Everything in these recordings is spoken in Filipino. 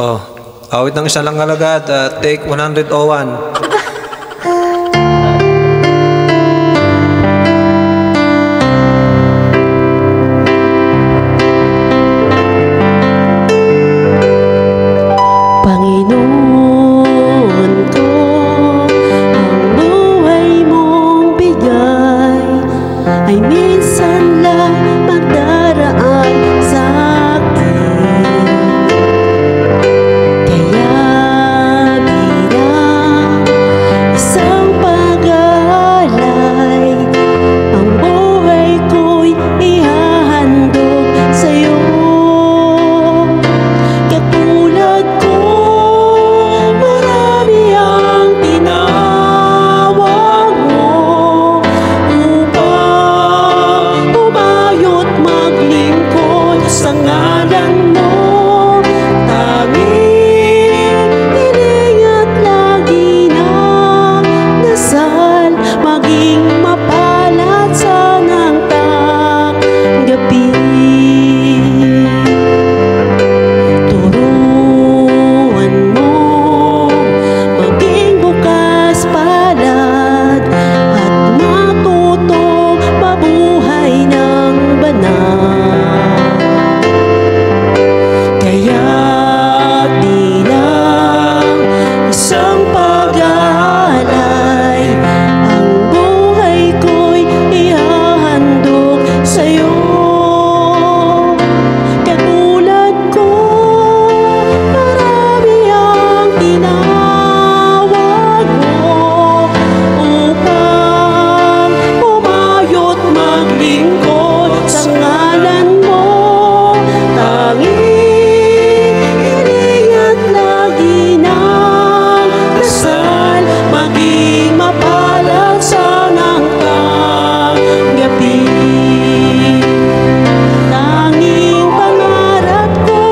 Oh, awit ng isa lang alagad. Take 101. Panginoon ko, ang buhay mong bigay ay minsan lang magdaraan sa akin. Kaya bilang isang pag-alay, ang buhay ko'y ihahandog sa'yo. Katulad ko, marami ang tinawag mo upang umayo't maglingkod sa ngalan mo. Tanging hiling at lagi ng dasal, maging mapalad sa nang tanggapin. Turuan mo maging bukas palad at matutong mabuhay ng banal. Kaya't di lang isang pag-aalay, ang buhay ko'y ihahandog sa'yo. Katulad ko, marami ang tinawag mo upang umayo't maglingkod sa ngalan mo. Tanging hiling at lagi ng dasal, maging mapalad sa nang tanggapin. Tanging pangarap ko,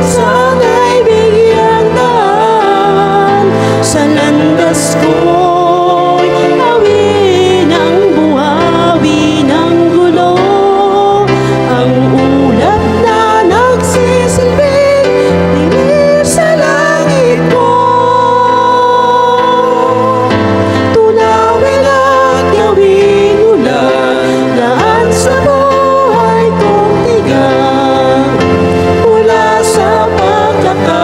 sana'y bigyang daan sa landas ko'y gawin ang buhawi ng gulo. Ang ulap na nagsisilbing dilim sa langit ko, tunawin at gawing ulan, daan sa buhay kong tigang mula sa pagkakataon.